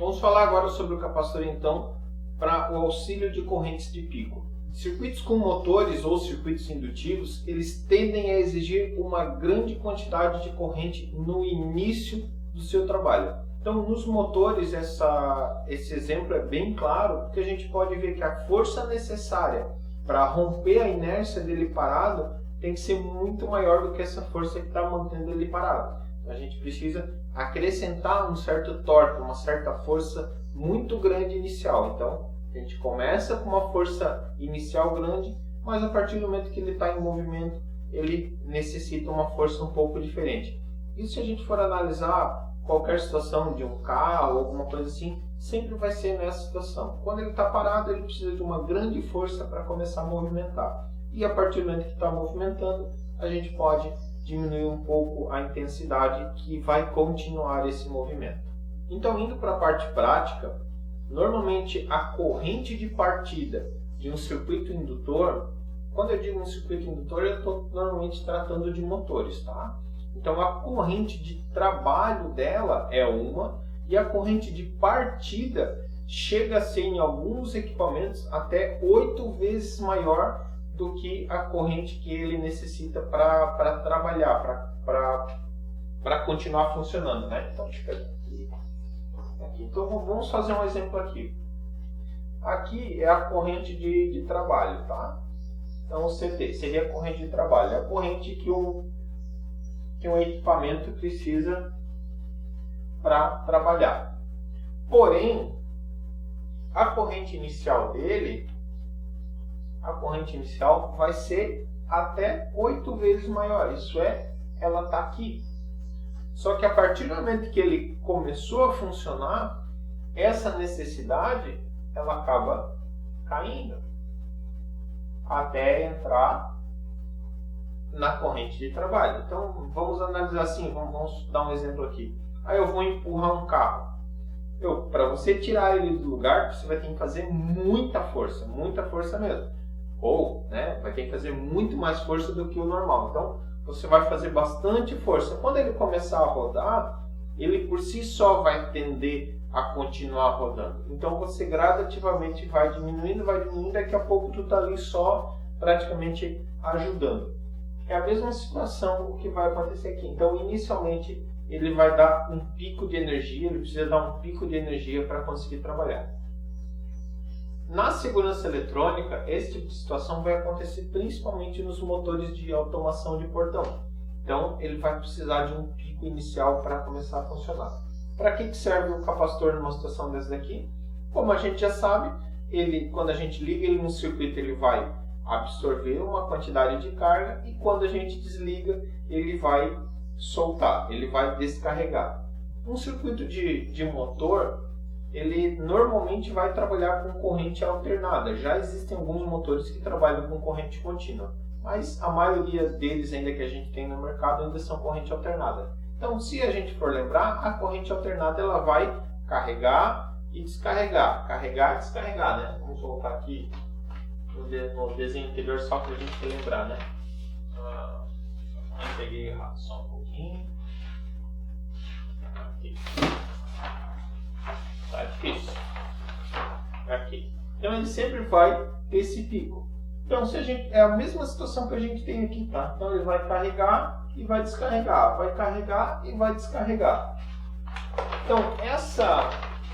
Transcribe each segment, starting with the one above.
Vamos falar agora sobre o capacitor então para o auxílio de correntes de pico. Circuitos com motores ou circuitos indutivos, eles tendem a exigir uma grande quantidade de corrente no início do seu trabalho. Então, nos motores, esse exemplo é bem claro, porque a gente pode ver que a força necessária para romper a inércia dele parado tem que ser muito maior do que essa força que está mantendo ele parado. Então, a gente precisa acrescentar um certo torque, uma certa força muito grande inicial. Então, a gente começa com uma força inicial grande, mas a partir do momento que ele está em movimento, ele necessita uma força um pouco diferente. E se a gente for analisar qualquer situação de um carro, alguma coisa assim, sempre vai ser nessa situação. Quando ele está parado, ele precisa de uma grande força para começar a movimentar. E a partir do momento que está movimentando, a gente pode diminuir um pouco a intensidade que vai continuar esse movimento. Então, indo para a parte prática, normalmente a corrente de partida de um circuito indutor, quando eu digo um circuito indutor, eu estou normalmente tratando de motores, tá? Então a corrente de trabalho dela é uma, e a corrente de partida chega a ser em alguns equipamentos até 8 vezes maior do que a corrente que ele necessita para trabalhar, para continuar funcionando, né? Então deixa eu pegar aqui. Então vamos fazer um exemplo aqui. Aqui é a corrente de trabalho, tá? Então o CT seria a corrente de trabalho, é a corrente que um equipamento precisa para trabalhar. Porém, a corrente inicial dele, vai ser até 8 vezes maior. Isso é, ela está aqui. Só que a partir do momento que ele começou a funcionar, essa necessidade ela acaba caindo até entrar na corrente de trabalho. Então vamos analisar assim, vamos dar um exemplo aqui. Aí eu vou empurrar um carro. Para você tirar ele do lugar, você vai ter que fazer muita força mesmo. Ou vai ter que fazer muito mais força do que o normal. Então você vai fazer bastante força. Quando ele começar a rodar, ele por si só vai tender a continuar rodando. Então você gradativamente vai diminuindo, daqui a pouco tu está ali só praticamente ajudando. É a mesma situação o que vai acontecer aqui. Então inicialmente ele vai dar um pico de energia, ele precisa dar um pico de energia para conseguir trabalhar. Na segurança eletrônica, esse tipo de situação vai acontecer principalmente nos motores de automação de portão. Então, ele vai precisar de um pico inicial para começar a funcionar. Para que serve o capacitor numa situação dessa daqui? Como a gente já sabe, quando a gente liga ele no circuito, ele vai absorver uma quantidade de carga e quando a gente desliga, ele vai soltar, ele vai descarregar. Um circuito de motor, ele normalmente vai trabalhar com corrente alternada. Já existem alguns motores que trabalham com corrente contínua, mas a maioria deles ainda que a gente tem no mercado ainda são corrente alternada. Então, se a gente for lembrar, a corrente alternada ela vai carregar e descarregar, carregar e descarregar, né? Vamos voltar aqui no desenho anterior só para a gente lembrar, né? Eu peguei errado, só um pouquinho. Aqui. Tá difícil. Aqui. Então ele sempre vai ter esse pico. Então é a mesma situação que a gente tem aqui, tá? Então ele vai carregar e vai descarregar, vai carregar e vai descarregar. Então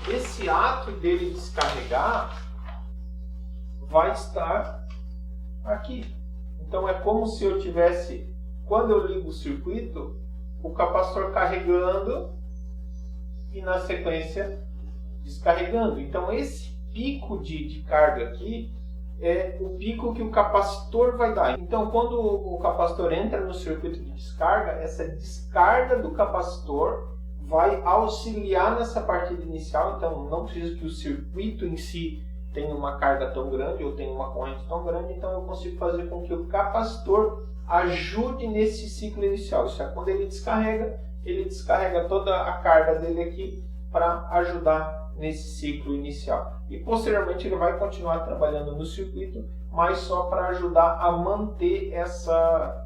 esse ato dele descarregar vai estar aqui. Então é como se eu tivesse, quando eu ligo o circuito, o capacitor carregando e na sequência descarregando. Então esse pico de carga aqui é o pico que o capacitor vai dar. Então quando o capacitor entra no circuito de descarga, essa descarga do capacitor vai auxiliar nessa partida inicial. Então não preciso que o circuito em si tenha uma carga tão grande ou tenha uma corrente tão grande, então eu consigo fazer com que o capacitor ajude nesse ciclo inicial. Isso é quando ele descarrega toda a carga dele aqui para ajudar nesse ciclo inicial. E posteriormente ele vai continuar trabalhando no circuito, mas só para ajudar a manter essa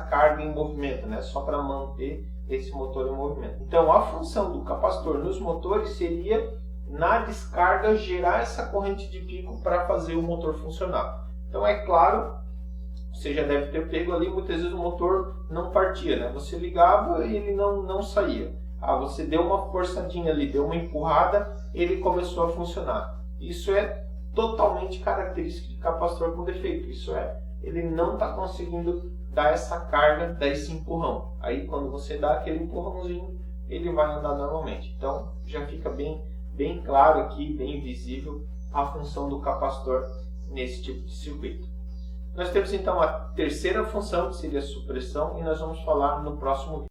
carga em movimento, né? Só para manter esse motor em movimento. Então, a função do capacitor nos motores seria, na descarga, gerar essa corrente de pico para fazer o motor funcionar. Então, é claro, você já deve ter pego ali, muitas vezes o motor não partia, né? Você ligava e ele não saía. Você deu uma forçadinha ali, deu uma empurrada, ele começou a funcionar. Isso é totalmente característico de capacitor com defeito. Isso é, ele não está conseguindo dar essa carga, dar esse empurrão. Aí quando você dá aquele empurrãozinho, ele vai andar normalmente. Então já fica bem claro aqui, bem visível a função do capacitor nesse tipo de circuito. Nós temos então a terceira função, que seria a supressão, e nós vamos falar no próximo vídeo.